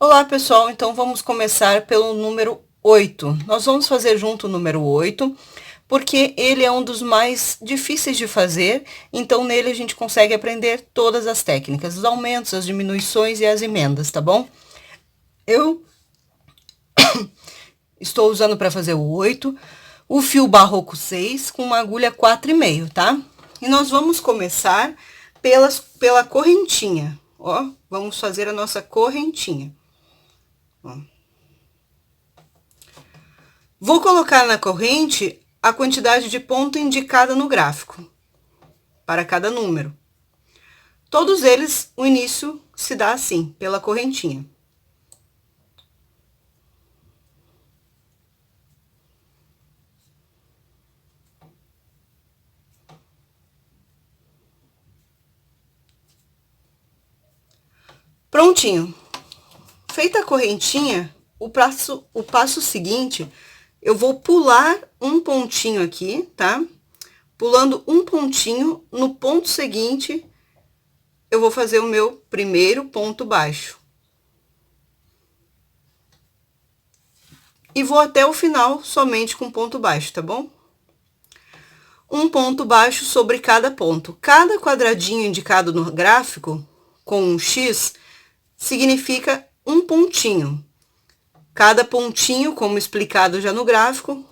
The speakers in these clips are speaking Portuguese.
Olá, pessoal. Então, vamos começar pelo número 8. Nós vamos fazer junto o número 8, porque ele é um dos mais difíceis de fazer, então nele a gente consegue aprender todas as técnicas, os aumentos, as diminuições e as emendas, tá bom? Eu estou usando para fazer o 8, o fio barroco 6 com uma agulha 4,5, tá? E nós vamos começar pela correntinha, ó. Vamos fazer a nossa correntinha. Ó. Vou colocar na corrente a quantidade de ponto indicada no gráfico, para cada número. Todos eles, o início se dá assim, pela correntinha. Prontinho. Feita a correntinha, o passo seguinte, eu vou pular um pontinho aqui, tá? Pulando um pontinho, no ponto seguinte, eu vou fazer o meu primeiro ponto baixo. E vou até o final somente com ponto baixo, tá bom? Um ponto baixo sobre cada ponto. Cada quadradinho indicado no gráfico, com um X, significa um pontinho. Cada pontinho, como explicado já no gráfico,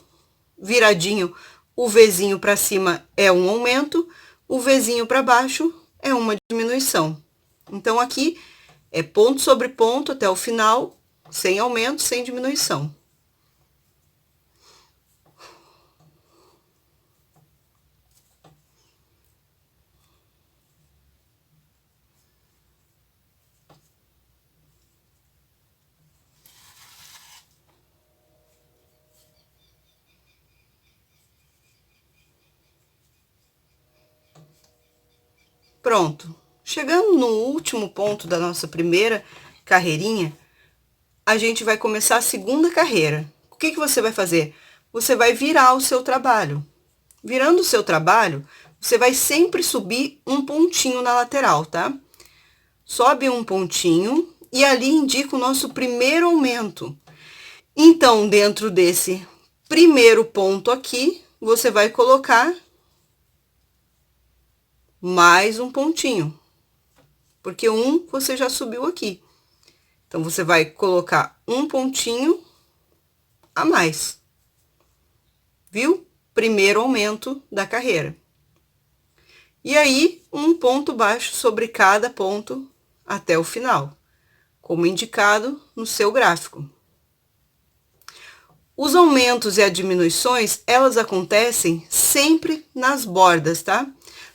viradinho, o Vzinho para cima é um aumento, o Vzinho para baixo é uma diminuição. Então, aqui é ponto sobre ponto até o final, sem aumento, sem diminuição. Pronto. Chegando no último ponto da nossa primeira carreirinha, a gente vai começar a segunda carreira. O que você vai fazer? Você vai virar o seu trabalho. Virando o seu trabalho, você vai sempre subir um pontinho na lateral, tá? Sobe um pontinho e ali indica o nosso primeiro aumento. Então, dentro desse primeiro ponto aqui, você vai colocar mais um pontinho, porque um você já subiu aqui. Então, você vai colocar um pontinho a mais, viu? Primeiro aumento da carreira. E aí, um ponto baixo sobre cada ponto até o final, como indicado no seu gráfico. Os aumentos e as diminuições, elas acontecem sempre nas bordas, tá?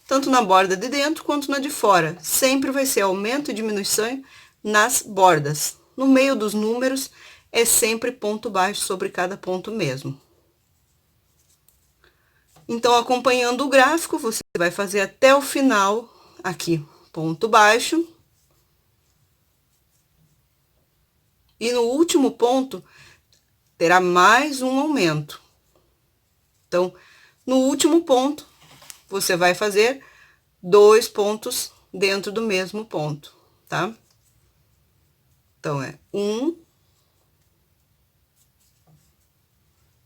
Tanto na borda de dentro quanto na de fora. Sempre vai ser aumento e diminuição nas bordas. No meio dos números, é sempre ponto baixo sobre cada ponto mesmo. Então, acompanhando o gráfico, você vai fazer até o final, aqui, ponto baixo. E no último ponto, terá mais um aumento. Então, no último ponto, você vai fazer 2 pontos dentro do mesmo ponto, tá? Então, é 1,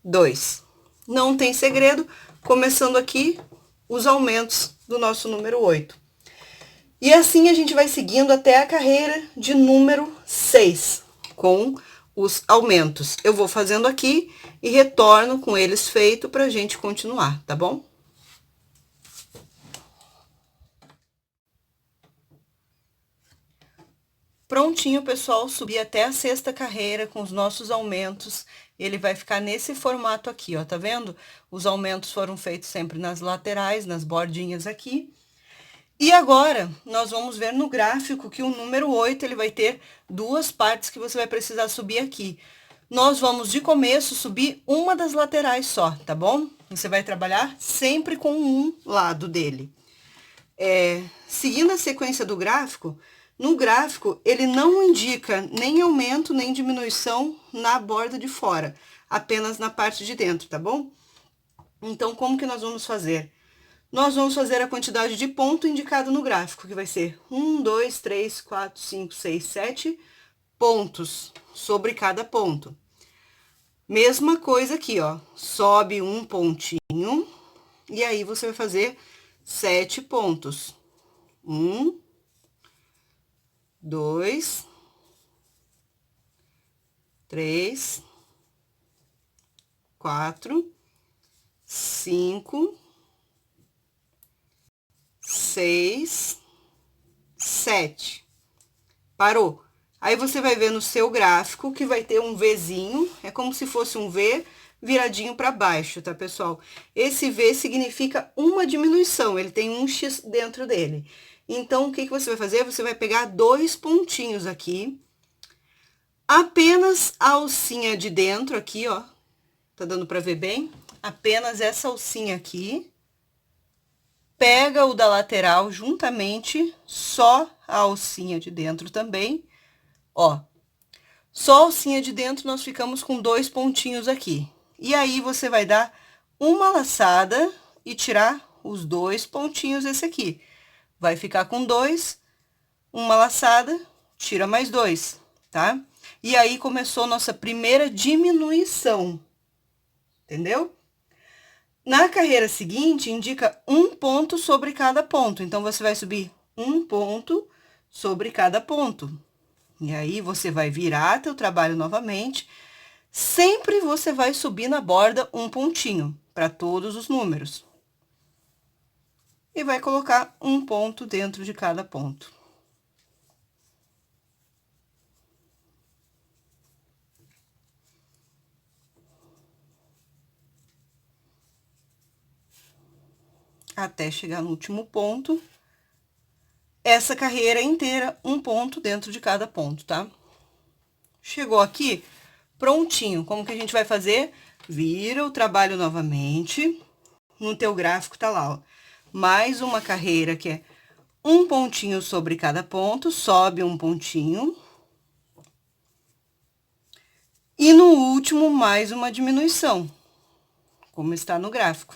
2. Não tem segredo, começando aqui os aumentos do nosso número 8. E assim a gente vai seguindo até a carreira de número 6, com os aumentos. Eu vou fazendo aqui e retorno com eles feito pra gente continuar, tá bom? Prontinho, pessoal, subi até a sexta carreira com os nossos aumentos. Ele vai ficar nesse formato aqui, ó, tá vendo? Os aumentos foram feitos sempre nas laterais, nas bordinhas aqui. E agora, nós vamos ver no gráfico que o número 8, ele vai ter duas partes que você vai precisar subir aqui. Nós vamos, de começo, subir uma das laterais só, tá bom? Você vai trabalhar sempre com um lado dele. Seguindo a sequência do gráfico, no gráfico, ele não indica nem aumento, nem diminuição na borda de fora, apenas na parte de dentro, tá bom? Então, como que nós vamos fazer? Nós vamos fazer a quantidade de ponto indicado no gráfico, que vai ser 1, 2, 3, 4, 5, 6, 7 pontos sobre cada ponto. Mesma coisa aqui, ó, sobe um pontinho, e aí você vai fazer 7 pontos. 1, 2, 3, 4, 5, 6, 7. Parou. Aí você vai ver no seu gráfico que vai ter um Vzinho, é como se fosse um V viradinho para baixo, tá, pessoal? Esse V significa uma diminuição, ele tem um X dentro dele. Então, o que que você vai fazer? Você vai pegar 2 pontinhos aqui, apenas a alcinha de dentro aqui, ó, tá dando para ver bem? Apenas essa alcinha aqui. Pega o da lateral juntamente, só a alcinha de dentro também. Ó, só a alcinha de dentro nós ficamos com 2 pontinhos aqui. E aí, você vai dar uma laçada e tirar os 2 pontinhos esse aqui. Vai ficar com 2, uma laçada, tira mais 2, tá? E aí, começou nossa primeira diminuição, entendeu? Na carreira seguinte, indica um ponto sobre cada ponto. Então, você vai subir um ponto sobre cada ponto. E aí, você vai virar teu trabalho novamente. Sempre você vai subir na borda um pontinho, para todos os números. E vai colocar um ponto dentro de cada ponto. Até chegar no último ponto. Essa carreira inteira, um ponto dentro de cada ponto, tá? Chegou aqui, prontinho. Como que a gente vai fazer? Vira o trabalho novamente. No teu gráfico tá lá, ó. Mais uma carreira que é um pontinho sobre cada ponto, sobe um pontinho. E no último, mais uma diminuição, como está no gráfico.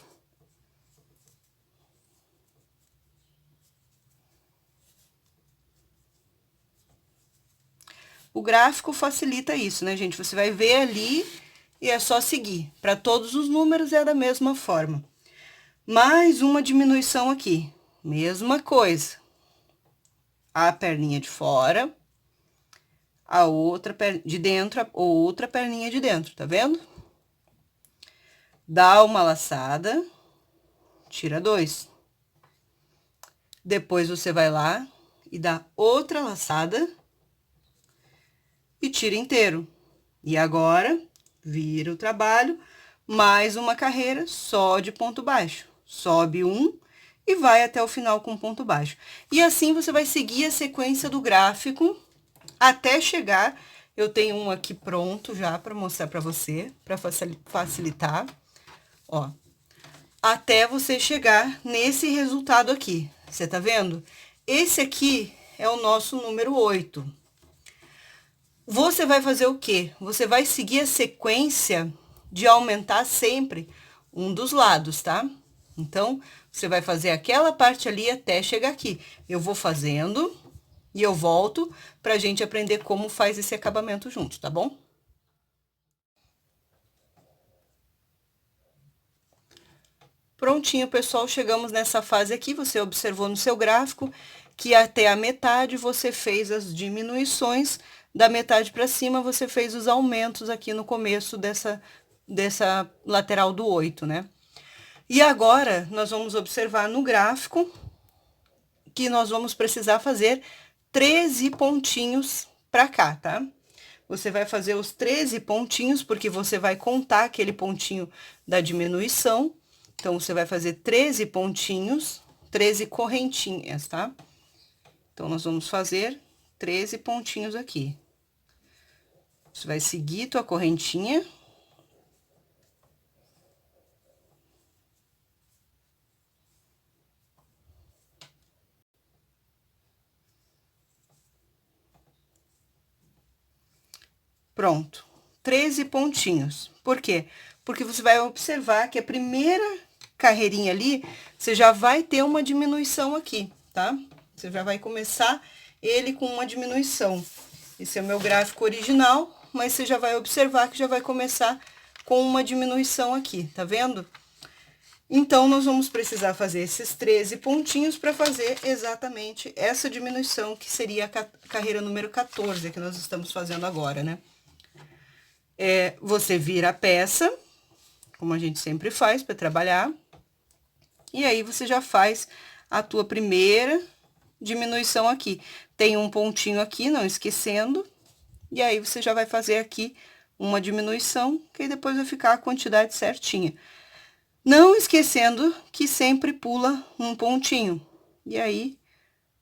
O gráfico facilita isso, né, gente? Você vai ver ali e é só seguir. Para todos os números é da mesma forma. Mais uma diminuição aqui. Mesma coisa. A perninha de fora, a outra de dentro, a outra perninha de dentro, tá vendo? Dá uma laçada, tira 2. Depois você vai lá e dá outra laçada e tira inteiro. E agora, vira o trabalho, mais uma carreira só de ponto baixo. Sobe um e vai até o final com ponto baixo. E assim você vai seguir a sequência do gráfico até chegar. Eu tenho um aqui pronto já para mostrar para você, para facilitar. Ó, até você chegar nesse resultado aqui. Você tá vendo? Esse aqui é o nosso número 8. Você vai fazer o quê? Você vai seguir a sequência de aumentar sempre um dos lados, tá? Então, você vai fazer aquela parte ali até chegar aqui. Eu vou fazendo e eu volto pra gente aprender como faz esse acabamento junto, tá bom? Prontinho, pessoal, chegamos nessa fase aqui. Você observou no seu gráfico que até a metade você fez as diminuições, da metade para cima você fez os aumentos aqui no começo dessa lateral do 8, né? E agora, nós vamos observar no gráfico que nós vamos precisar fazer 13 pontinhos para cá, tá? Você vai fazer os 13 pontinhos, porque você vai contar aquele pontinho da diminuição. Então, você vai fazer 13 pontinhos, 13 correntinhas, tá? Então, nós vamos fazer 13 pontinhos aqui. Você vai seguir tua correntinha. Pronto, 13 pontinhos. Por quê? Porque você vai observar que a primeira carreirinha ali, você já vai ter uma diminuição aqui, tá? Você já vai começar ele com uma diminuição. Esse é o meu gráfico original, mas você já vai observar que já vai começar com uma diminuição aqui, tá vendo? Então, nós vamos precisar fazer esses 13 pontinhos para fazer exatamente essa diminuição, que seria a carreira número 14, que nós estamos fazendo agora, né? Você vira a peça, como a gente sempre faz para trabalhar, e aí você já faz a tua primeira diminuição aqui. Tem um pontinho aqui, não esquecendo, e aí você já vai fazer aqui uma diminuição, que aí depois vai ficar a quantidade certinha. Não esquecendo que sempre pula um pontinho. E aí,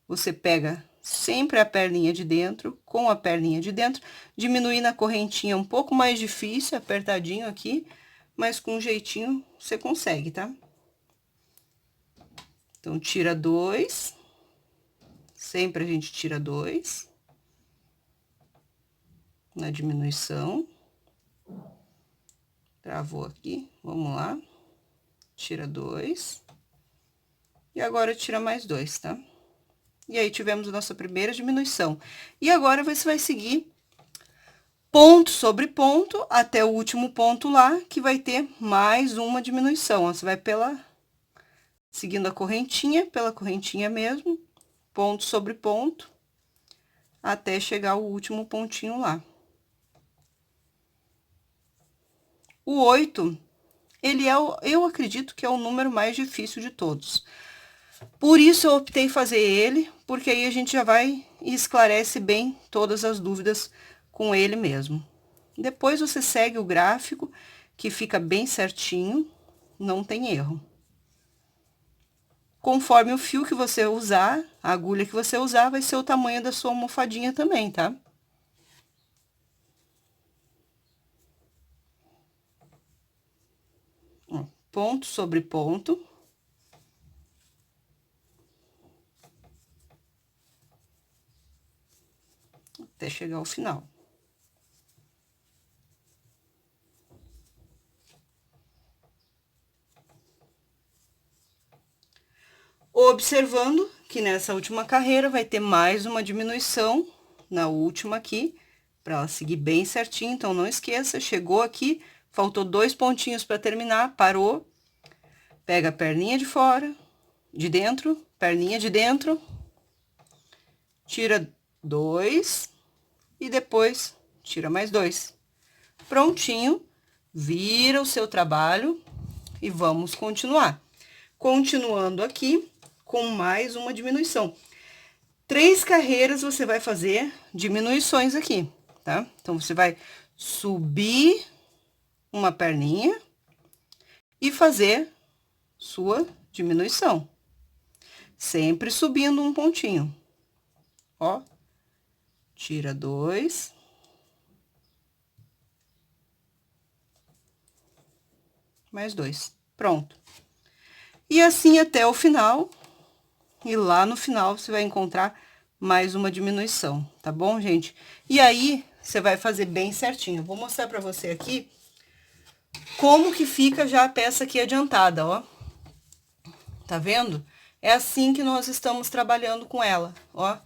você pega sempre a perninha de dentro, com a perninha de dentro, diminuindo a correntinha um pouco mais difícil, apertadinho aqui, mas com um jeitinho você consegue, tá? Então, tira 2. Sempre a gente tira 2. Na diminuição. Travou aqui, vamos lá. Tira 2. E agora tira mais 2, tá? E aí, tivemos a nossa primeira diminuição. E agora, você vai seguir ponto sobre ponto, até o último ponto lá, que vai ter mais uma diminuição. Ó, você vai seguindo a correntinha, pela correntinha mesmo, ponto sobre ponto, até chegar ao último pontinho lá. O 8, ele eu acredito que é o número mais difícil de todos. Por isso, eu optei fazer ele, porque aí a gente já vai e esclarece bem todas as dúvidas com ele mesmo. Depois, você segue o gráfico, que fica bem certinho, não tem erro. Conforme o fio que você usar, a agulha que você usar, vai ser o tamanho da sua almofadinha também, tá? Ponto sobre ponto. Até chegar ao final. Observando que nessa última carreira vai ter mais uma diminuição na última aqui, para ela seguir bem certinho. Então, não esqueça, chegou aqui, faltou 2 pontinhos para terminar, parou, pega a perninha de fora, de dentro, perninha de dentro, tira 2 e depois tira mais 2. Prontinho, vira o seu trabalho e vamos continuar. Continuando aqui com mais uma diminuição. 3 carreiras você vai fazer diminuições aqui, tá? Então, você vai subir uma perninha e fazer sua diminuição. Sempre subindo um pontinho. Ó, tira 2. Mais 2. Pronto. E assim até o final. E lá no final, você vai encontrar mais uma diminuição, tá bom, gente? E aí, você vai fazer bem certinho. Eu vou mostrar pra você aqui como que fica já a peça aqui adiantada, ó. Tá vendo? É assim que nós estamos trabalhando com ela, ó.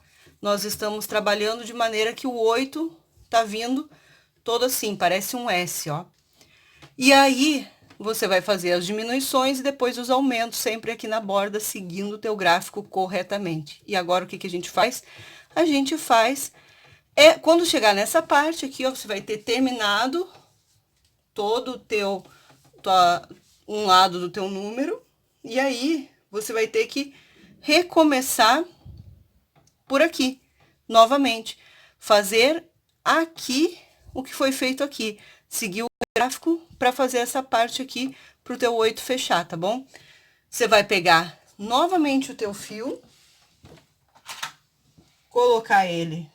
Nós estamos trabalhando de maneira que o 8 tá vindo todo assim, parece um S, ó. E aí, você vai fazer as diminuições e depois os aumentos, sempre aqui na borda, seguindo o teu gráfico corretamente. E agora, o que que a gente faz? A gente faz... quando chegar nessa parte aqui, ó, você vai ter terminado todo o teu... um lado do teu número. E aí, você vai ter que recomeçar por aqui, novamente. Fazer aqui o que foi feito aqui. Seguir o gráfico para fazer essa parte aqui pro teu 8 fechar, tá bom? Você vai pegar novamente o teu fio, colocar ele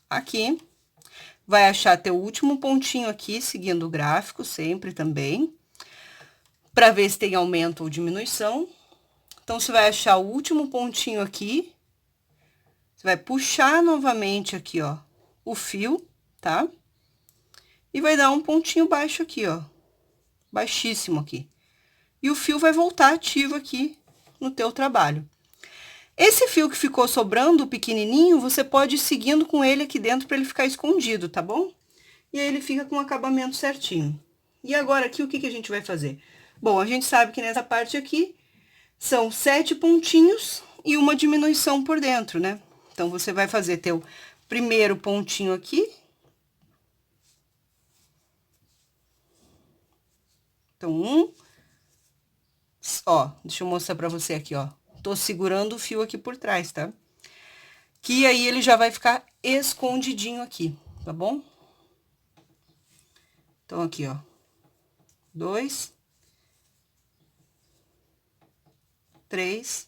aqui, vai achar teu último pontinho aqui, seguindo o gráfico sempre também, para ver se tem aumento ou diminuição. Então, você vai achar o último pontinho aqui, você vai puxar novamente aqui, ó, o fio, tá? E vai dar um pontinho baixo aqui, ó, baixíssimo aqui. E o fio vai voltar ativo aqui no teu trabalho. Esse fio que ficou sobrando, o pequenininho, você pode ir seguindo com ele aqui dentro para ele ficar escondido, tá bom? E aí ele fica com o acabamento certinho. E agora aqui, o que que a gente vai fazer? Bom, a gente sabe que nessa parte aqui são 7 pontinhos e uma diminuição por dentro, né? Então, você vai fazer teu primeiro pontinho aqui. Então, ó, deixa eu mostrar pra você aqui, ó. Tô segurando o fio aqui por trás, tá? Que aí ele já vai ficar escondidinho aqui, tá bom? Então, aqui, ó. 2, 3,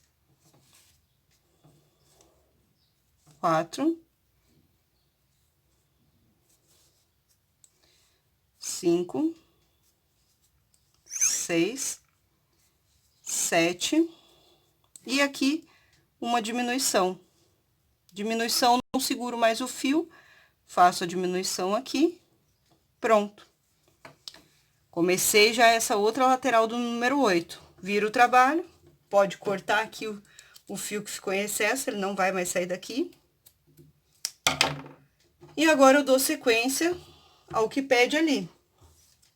4, 5, 6, 7. E aqui, uma diminuição. Diminuição, não seguro mais o fio, faço a diminuição aqui, pronto. Comecei já essa outra lateral do número 8. Vira o trabalho, pode cortar aqui o fio que ficou em excesso, ele não vai mais sair daqui. E agora eu dou sequência ao que pede ali.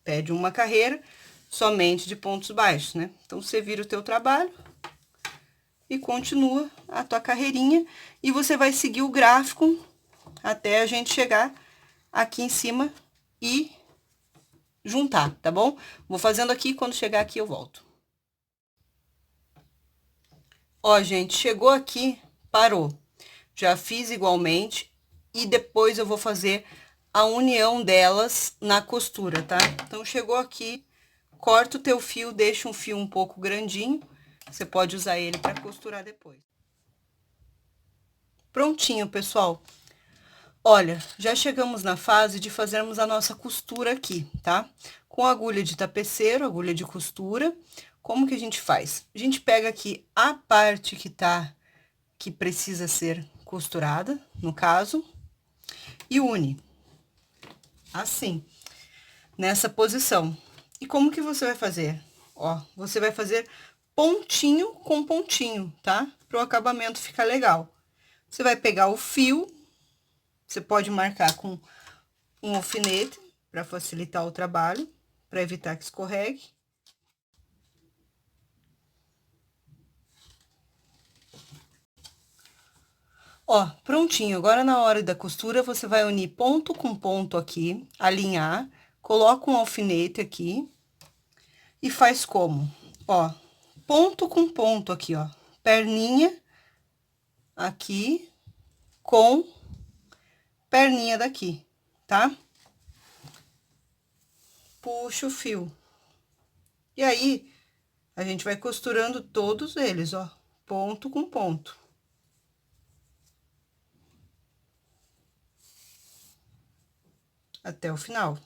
Pede uma carreira somente de pontos baixos, né? Então, você vira o teu trabalho e continua a tua carreirinha. E você vai seguir o gráfico até a gente chegar aqui em cima e juntar, tá bom? Vou fazendo aqui, quando chegar aqui eu volto. Ó, gente, chegou aqui, parou. Já fiz igualmente e depois eu vou fazer a união delas na costura, tá? Então, chegou aqui, corta o teu fio, deixa um fio um pouco grandinho, você pode usar ele para costurar depois. Prontinho, pessoal. Olha, já chegamos na fase de fazermos a nossa costura aqui, tá? Com agulha de tapeceiro, agulha de costura. Como que a gente faz? A gente pega aqui a parte que precisa ser costurada, no caso, e une. Assim, nessa posição. E como que você vai fazer? Ó, você vai fazer pontinho com pontinho, tá? Para o acabamento ficar legal. Você vai pegar o fio, você pode marcar com um alfinete para facilitar o trabalho, para evitar que escorregue. Ó, prontinho. Agora, na hora da costura, você vai unir ponto com ponto aqui, alinhar, coloca um alfinete aqui e faz como? Ó, ponto com ponto aqui, ó, perninha aqui com perninha daqui, tá? Puxa o fio. E aí, a gente vai costurando todos eles, ó, ponto com ponto. Até o final.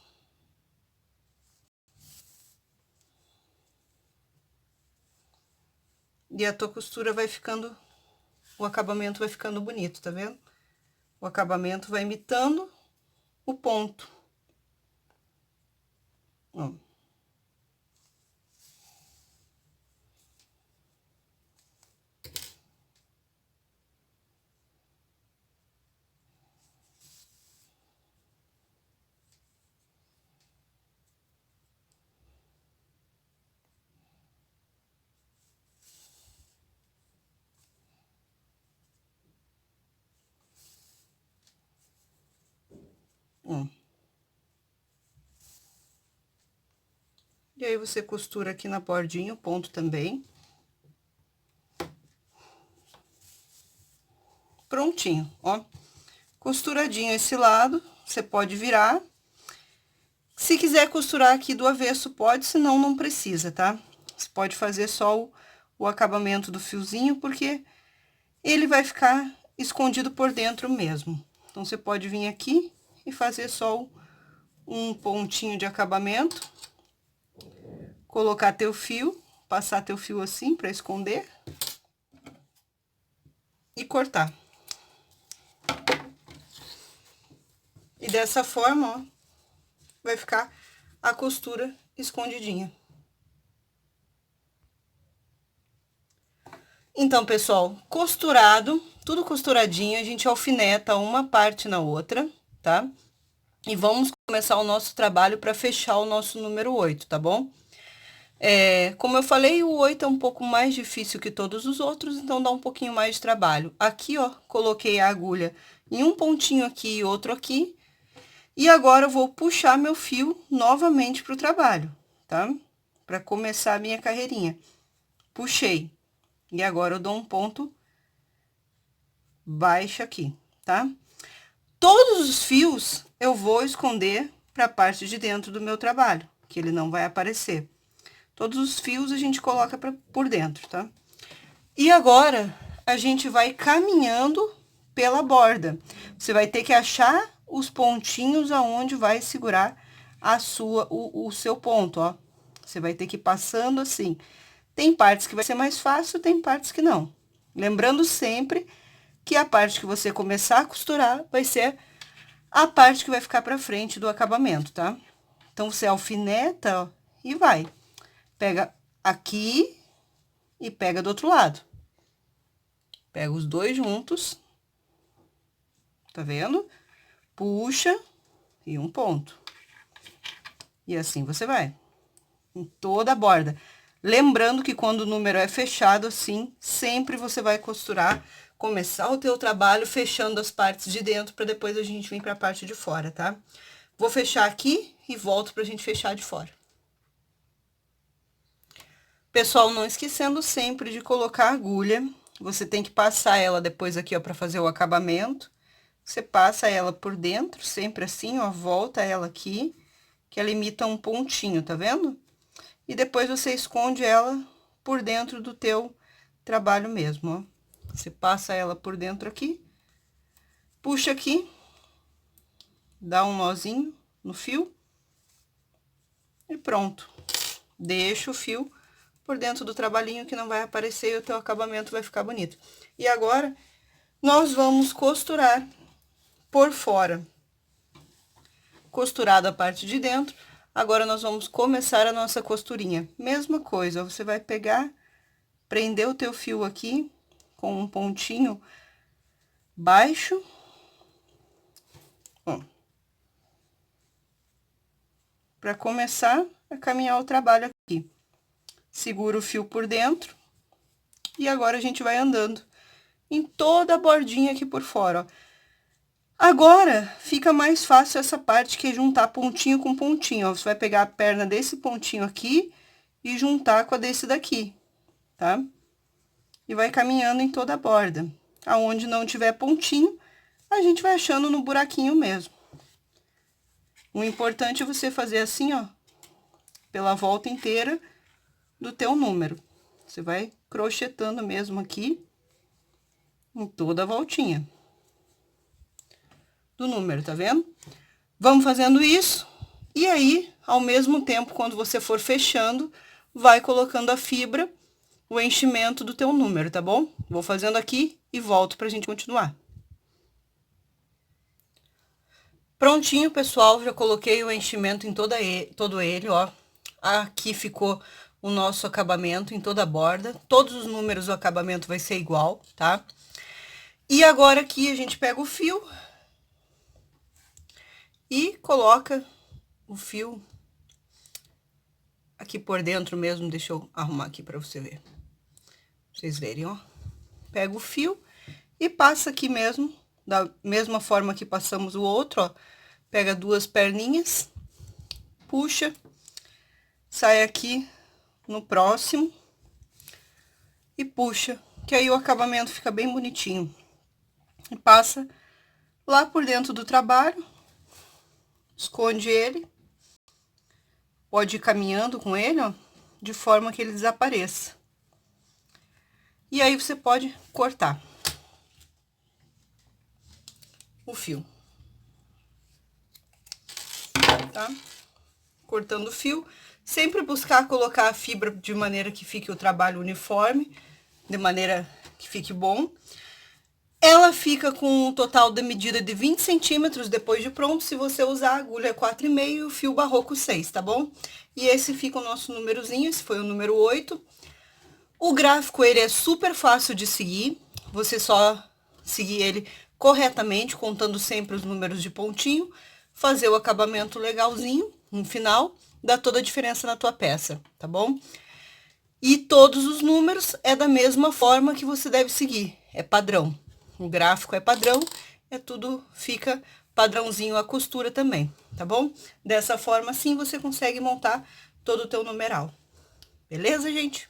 E a tua costura vai ficando, o acabamento vai ficando bonito, tá vendo? O acabamento vai imitando o ponto. Ó. E aí, você costura aqui na bordinha o ponto também. Prontinho, ó. Costuradinho esse lado, você pode virar. Se quiser costurar aqui do avesso, pode, senão não precisa, tá? Você pode fazer só o acabamento do fiozinho, porque ele vai ficar escondido por dentro mesmo. Então, você pode vir aqui e fazer só um pontinho de acabamento. Colocar teu fio, passar teu fio assim pra esconder. E cortar. E dessa forma, ó, vai ficar a costura escondidinha. Então, pessoal, costurado, tudo costuradinho, a gente alfineta uma parte na outra, tá? E vamos começar o nosso trabalho para fechar o nosso número 8, tá bom? Como eu falei, o 8 é um pouco mais difícil que todos os outros, então dá um pouquinho mais de trabalho. Aqui, ó, coloquei a agulha em um pontinho aqui e outro aqui. E agora eu vou puxar meu fio novamente pro trabalho, tá? Para começar a minha carreirinha. Puxei. E agora eu dou um ponto baixo aqui, tá? Todos os fios eu vou esconder para a parte de dentro do meu trabalho, que ele não vai aparecer. Todos os fios a gente coloca por dentro, tá? E agora a gente vai caminhando pela borda. Você vai ter que achar os pontinhos aonde vai segurar o seu ponto, ó. Você vai ter que ir passando assim. Tem partes que vai ser mais fácil, tem partes que não. Lembrando sempre que a parte que você começar a costurar vai ser a parte que vai ficar pra frente do acabamento, tá? Então, você alfineta, ó, e vai. Pega aqui e pega do outro lado. Pega os dois juntos. Tá vendo? Puxa e um ponto. E assim você vai. Em toda a borda. Lembrando que quando o número é fechado assim, sempre você vai costurar, começar o teu trabalho fechando as partes de dentro, para depois a gente vir para a parte de fora, tá? Vou fechar aqui e volto pra gente fechar de fora. Pessoal, não esquecendo sempre de colocar a agulha. Você tem que passar ela depois aqui, ó, para fazer o acabamento. Você passa ela por dentro, sempre assim, ó, volta ela aqui, que ela imita um pontinho, tá vendo? E depois você esconde ela por dentro do teu trabalho mesmo, ó. Você passa ela por dentro aqui, puxa aqui, dá um nozinho no fio e pronto. Deixa o fio por dentro do trabalhinho que não vai aparecer e o teu acabamento vai ficar bonito. E agora, nós vamos costurar por fora. Costurado a parte de dentro, agora nós vamos começar a nossa costurinha. Mesma coisa, você vai pegar, prender o teu fio aqui com um pontinho baixo. Ó. Para começar a caminhar o trabalho aqui. Segura o fio por dentro. E agora a gente vai andando em toda a bordinha aqui por fora, ó. Agora, fica mais fácil essa parte que é juntar pontinho com pontinho, ó. Você vai pegar a perna desse pontinho aqui e juntar com a desse daqui, tá? E vai caminhando em toda a borda. Aonde não tiver pontinho, a gente vai achando no buraquinho mesmo. O importante é você fazer assim, ó, pela volta inteira do teu número. Você vai crochetando mesmo aqui, em toda a voltinha do número, tá vendo? Vamos fazendo isso, e aí, ao mesmo tempo, quando você for fechando, vai colocando a fibra, o enchimento do teu número, tá bom? Vou fazendo aqui e volto pra gente continuar. Prontinho, pessoal, já coloquei o enchimento em todo ele, ó. Aqui ficou o nosso acabamento em toda a borda. Todos os números, o acabamento vai ser igual, tá? E agora aqui a gente pega o fio e coloca o fio aqui por dentro mesmo. Deixa eu arrumar aqui pra você ver. Pra vocês verem, ó. Pega o fio e passa aqui mesmo, da mesma forma que passamos o outro, ó. Pega duas perninhas, puxa, sai aqui no próximo e puxa, que aí o acabamento fica bem bonitinho. E passa lá por dentro do trabalho, esconde ele, pode ir caminhando com ele, ó, de forma que ele desapareça. E aí você pode cortar o fio, tá? Cortando o fio, sempre buscar colocar a fibra de maneira que fique o trabalho uniforme, de maneira que fique bom. Ela fica com um total de medida de 20 centímetros depois de pronto, se você usar a agulha 4,5 e o fio barroco 6, tá bom? E esse fica o nosso númerozinho, esse foi o número 8. O gráfico, ele é super fácil de seguir, você só seguir ele corretamente, contando sempre os números de pontinho, fazer o acabamento legalzinho no final, dá toda a diferença na tua peça, tá bom? E todos os números é da mesma forma que você deve seguir, é padrão. O gráfico é padrão, tudo fica padrãozinho a costura também, tá bom? Dessa forma, assim, você consegue montar todo o teu numeral. Beleza, gente?